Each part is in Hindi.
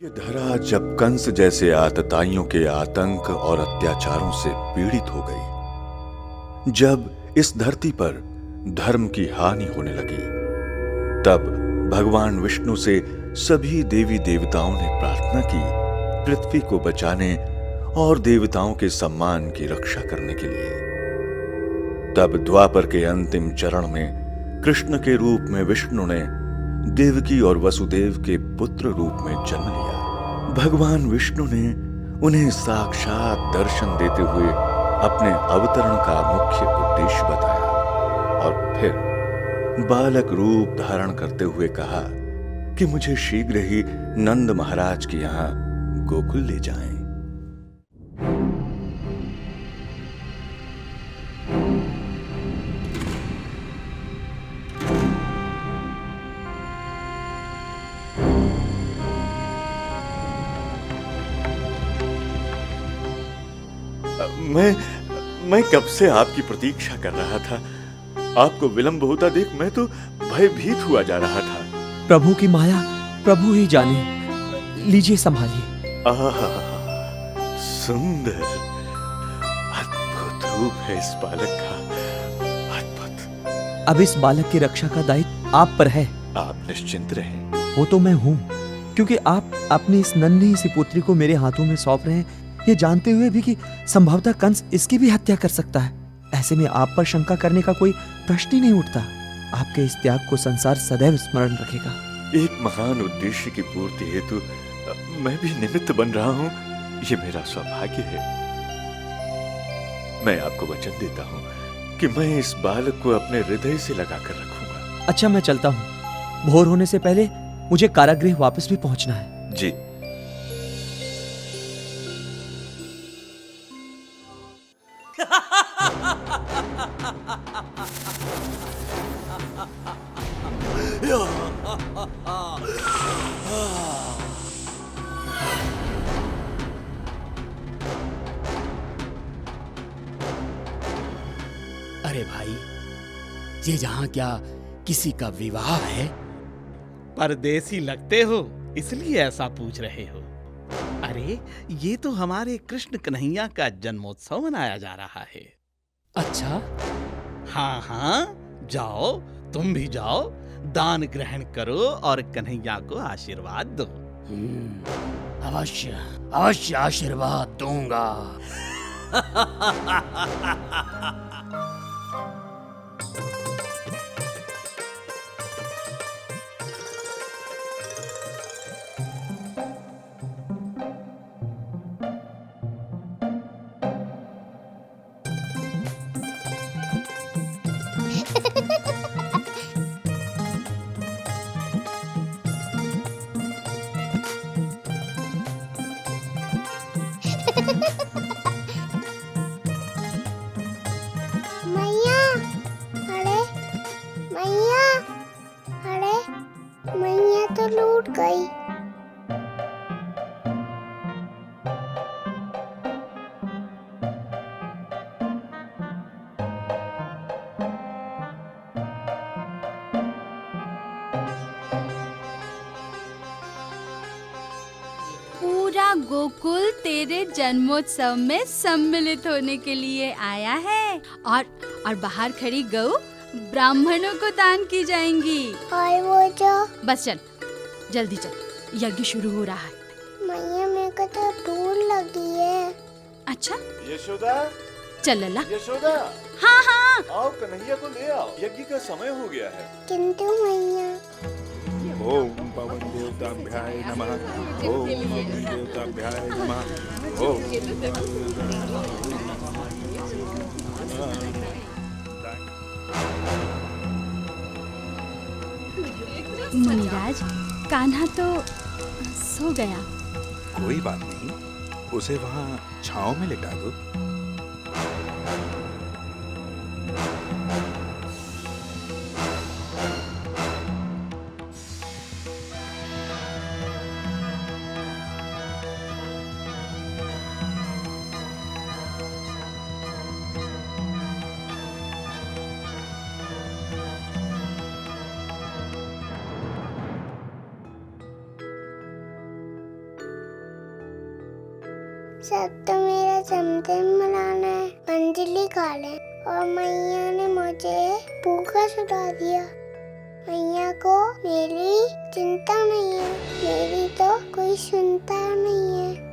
धरा जब कंस जैसे आतताइयों के आतंक और अत्याचारों से पीड़ित हो गई, जब इस धरती पर धर्म की हानि होने लगी, तब भगवान विष्णु से सभी देवी देवताओं ने प्रार्थना की पृथ्वी को बचाने और देवताओं के सम्मान की रक्षा करने के लिए। तब द्वापर के अंतिम चरण में कृष्ण के रूप में विष्णु ने देवकी और वसुदेव के पुत्र रूप में जन्म लिया। भगवान विष्णु ने उन्हें साक्षात दर्शन देते हुए अपने अवतरण का मुख्य उद्देश्य बताया और फिर बालक रूप धारण करते हुए कहा कि मुझे शीघ्र ही नंद महाराज के यहां गोकुल ले जाएं। मैं कब से आपकी प्रतीक्षा कर रहा था। आपको विलंब होता देख मैं तो भयभीत हुआ जा रहा था। प्रभु की माया प्रभु ही जाने। लीजिए, संभालिए। आहा, सुंदर, अद्भुत रूप है इस बालक का, अद्भुत। अब इस बालक की रक्षा का दायित्व आप पर है। आप निश्चिंत रहें। वो तो मैं हूँ, क्योंकि आप अपनी इस नन्ही सी पुत्री को मेरे हाथों में सौंप रहे हैं, ये जानते हुए भी कि संभवतः कंस इसकी भी हत्या कर सकता है। ऐसे में आप पर शंका करने का कोई प्रश्न ही नहीं उठता। आपके इस त्याग को संसार सदैव स्मरण रखेगा। एक महान उद्देश्य की पूर्ति हेतु मैं भी निमित्त बन रहा हूँ, ये मेरा सौभाग्य है। मैं आपको वचन देता हूँ कि मैं इस बालक को अपने हृदय से लगाकर रखूंगा। अच्छा, मैं चलता हूँ। भोर होने से पहले मुझे कारागृह वापस भी पहुंचना है। जी। अरे भाई, ये जहां क्या किसी का विवाह है? परदेसी लगते हो इसलिए ऐसा पूछ रहे हो। अरे ये तो हमारे कृष्ण कन्हैया का जन्मोत्सव मनाया जा रहा है। अच्छा, हाँ हाँ, जाओ, तुम भी जाओ, दान ग्रहण करो और कन्हैया को आशीर्वाद दो। अवश्य अवश्य आशीर्वाद दूंगा। मैया, अरे मैया, अरे मैया तो लूट गई। पूरा गोकुल तेरे जन्मोत्सव में सम्मिलित होने के लिए आया है और बाहर खड़ी गऊ ब्राह्मणों को दान की जाएंगी। और वो जो बस चल, जल्दी चल, यज्ञ शुरू हो रहा है। मैया, मेरे को तो डूर लगी है। अच्छा, यशोदा, चल लल्ला। यशोदा, हाँ हाँ, आओ कन्हैया को ले आओ, यज्ञ का समय हो गया है। किंतु मैया, ओम पवन देवताभ्याय नमः। ओम पवन देवताभ्याय नमः। ओम मुनिराज, कान्हा तो सो गया। कोई बात नहीं, उसे वहां छांव में लिटा दो। सब तो मेरा जन्मदिन मनाना है। अंजलि खा ले और मैया ने मुझे भूखा सुला दिया। मैया को मेरी चिंता नहीं है, मेरी तो कोई सुनता नहीं है।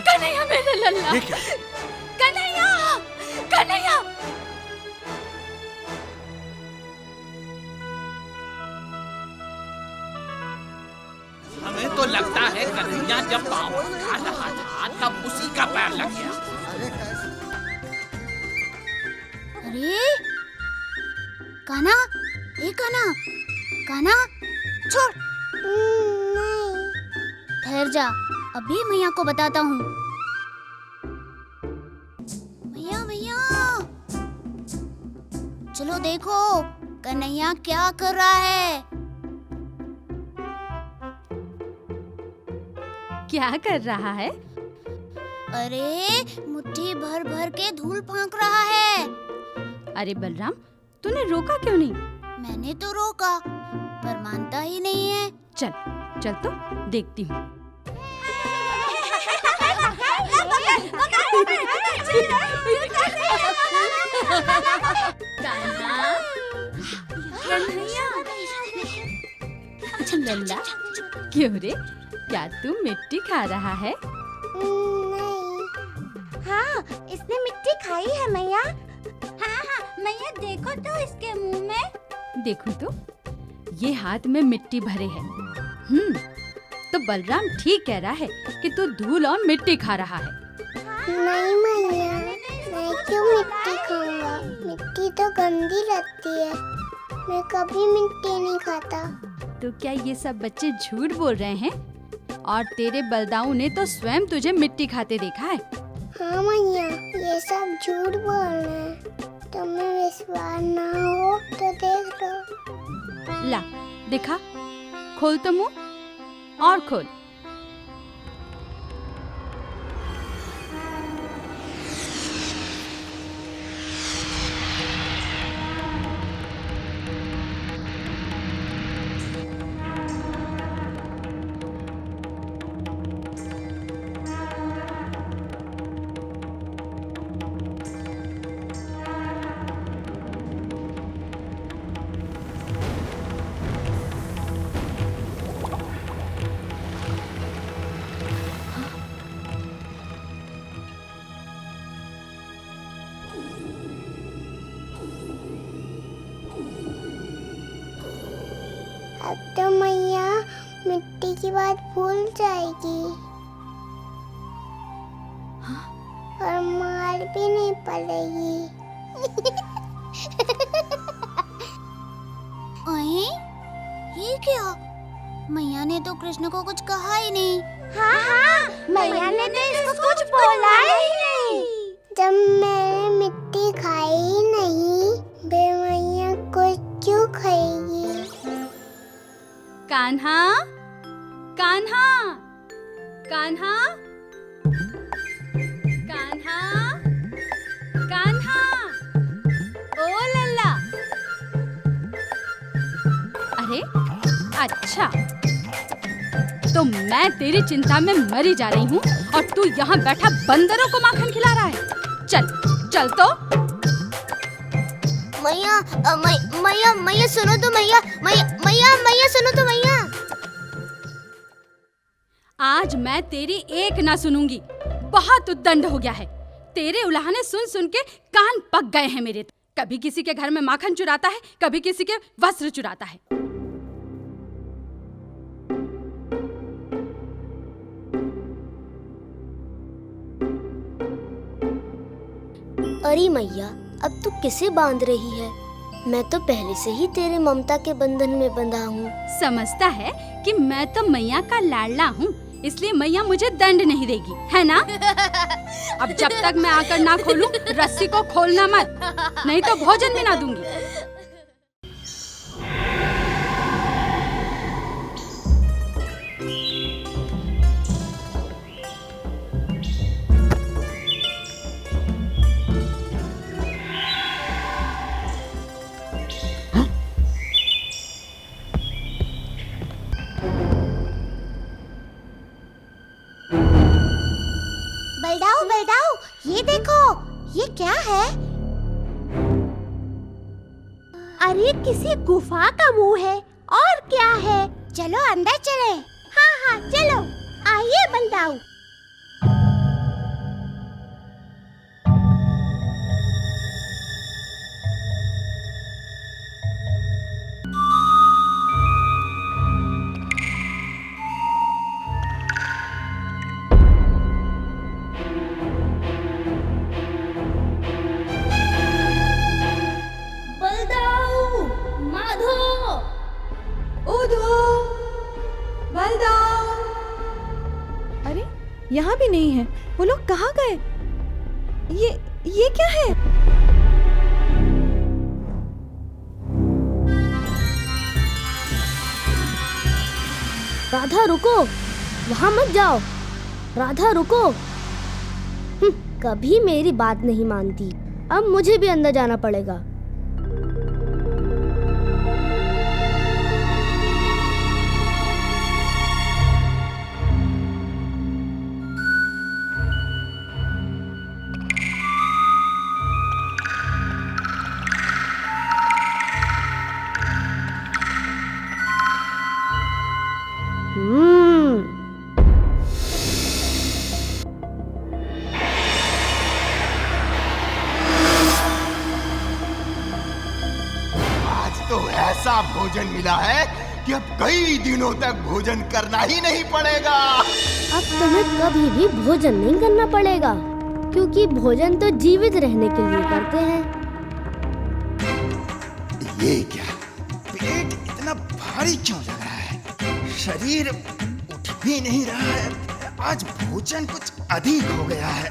कन्हैया मेरे लल्ला, ये क्या? कन्हैया, कन्हैया। हमें तो लगता है कन्हैया जब पाँव खा रहा था तब उसी का पैर लग गया। अरे कान्हा, ए कान्हा, कान्हा छोड़। नहीं। ठहर जा, अभी मैया को बताता हूँ। मैया मैया, चलो देखो कन्हैया क्या कर रहा है। क्या कर रहा है? अरे मुट्ठी भर भर के धूल फांक रहा है। अरे बलराम, तूने रोका क्यों नहीं? मैंने तो रोका पर मानता ही नहीं है। चल चल तो देखती हूँ। लल्ला, क्यों रे, क्या तू मिट्टी खा रहा है? नहीं। हाँ, इसने मिट्टी खाई है मैया। हाँ, मैया देखो तो इसके मुंह में। देखो तो, ये हाथ में मिट्टी भरे है। तो बलराम ठीक कह रहा है कि तू धूल और मिट्टी खा रहा है। नहीं मैया, मैं क्यों मिट्टी खाऊंगा? मिट्टी तो गंदी लगती है। मैं कभी मिट्टी नहीं खाता। तो क्या ये सब बच्चे झूठ बोल रहे हैं? और तेरे बलदाऊ ने तो स्वयं तुझे मिट्टी खाते देखा है। हाँ मैया, ये सब झूठ बोल रहे हैं। तुम्हें विश्वास ना हो तो देख लो। ला दिखा, खोल तो मुंह और खोल। अब तो मैया मिट्टी की बात भूल जाएगी और मार भी नहीं पड़ेगी। अरे ये क्या? मैया ने तो कृष्ण को कुछ कहा ही नहीं। हाँ, मैया ने तो इसको कुछ बोला ही नहीं। जब मैंने मिट्टी खाई ही नहीं, बे मैया कुछ क्यों खाएगी? कान्हा, कान्हा, कान्हा, कान्हा, कान्हा, ओ लल्ला। अरे अच्छा, तो मैं तेरी चिंता में मरी जा रही हूँ और तू यहाँ बैठा बंदरों को माखन खिला रहा है। चल चल तो। मैया मैया मैया सुनो तो मैया, मैया सुनो तो मैया। आज मैं तेरी एक ना सुनूंगी। बहुत उद्दंड हो गया है। तेरे उलाहने सुन सुन के कान पक गए हैं मेरे। कभी किसी के घर में माखन चुराता है, कभी किसी के वस्त्र चुराता है। अरे मैया, अब तू किसे बांध रही है? मैं तो पहले से ही तेरे ममता के बंधन में बंधा हूँ। समझता है कि मैं तो मैया का लाडला हूँ, इसलिए मैया मुझे दंड नहीं देगी, है ना? अब जब तक मैं आकर ना खोलूं, रस्सी को खोलना मत, नहीं तो भोजन भी ना दूंगी। ये देखो, ये क्या है? अरे किसी गुफा का मुंह है। और क्या है? चलो अंदर चले। हाँ हाँ चलो, आइए बलदाऊ। बलदाऊ, माधो, उधो, बलदाऊ। अरे यहाँ भी नहीं है। वो लोग कहाँ गए? ये क्या है? राधा रुको, वहाँ मत जाओ। राधा रुको। कभी मेरी बात नहीं मानती। अब मुझे भी अंदर जाना पड़ेगा। तो ऐसा भोजन मिला है कि अब कई दिनों तक भोजन करना ही नहीं पड़ेगा। अब तुम्हें कभी भी भोजन नहीं करना पड़ेगा, क्योंकि भोजन तो जीवित रहने के लिए करते हैं। ये क्या, पेट इतना भारी क्यों लग रहा है? शरीर उठ भी नहीं रहा है। आज भोजन कुछ अधिक हो गया है।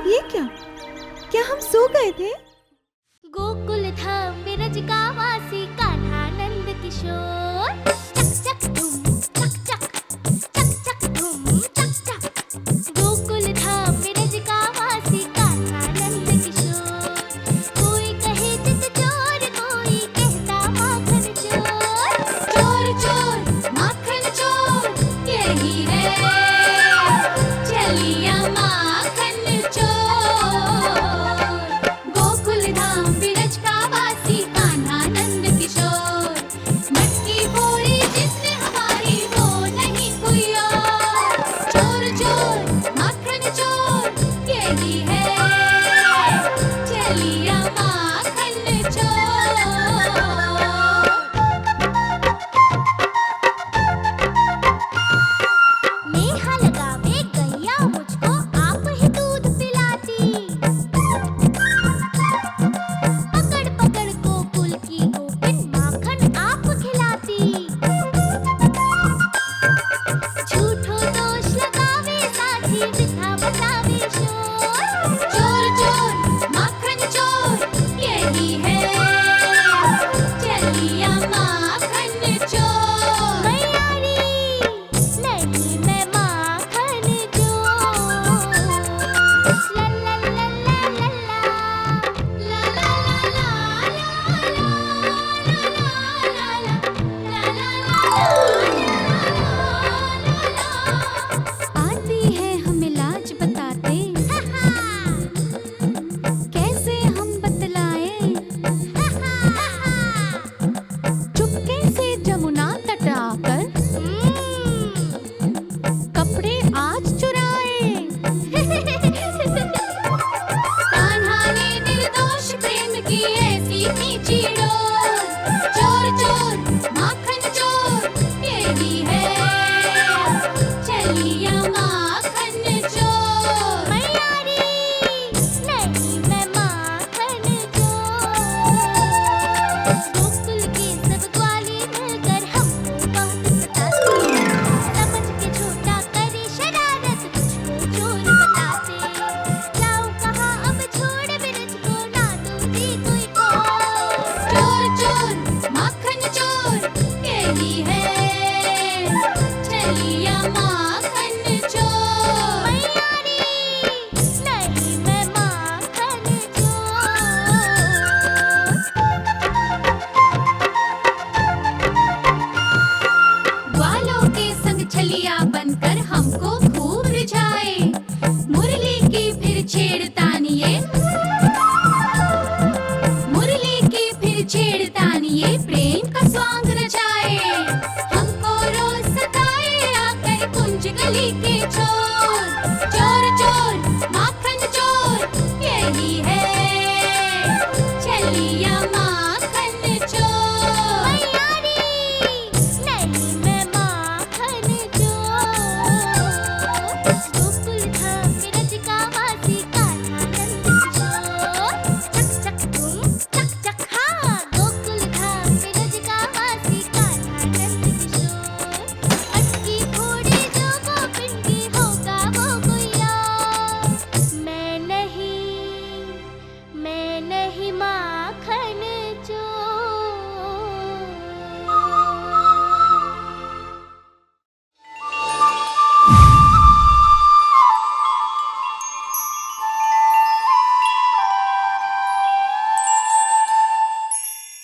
ये क्या हम सो गए थे? गोकुल धाम ब्रज का वासी कान्हा नंद किशोर। चक चक धूम चक चक, चक चक धूम चक चक। गोकुल धाम ब्रज का वासी कान्हा नंद किशोर। कोई कहे चित चोर, कोई कहता माखन चोर। चोर चोर माखन चोर, यही है चलिया माखन चोर। गोकुल धाम ब्रज का वासी कान्हा छलिया बनकर हमको खूब रिझाए। मुरली की फिर छेड़तानिए, मुरली की फिर छेड़तानिए, प्रेम का स्वांग रचाए। हमको रोज सताए आकर कुंज गली के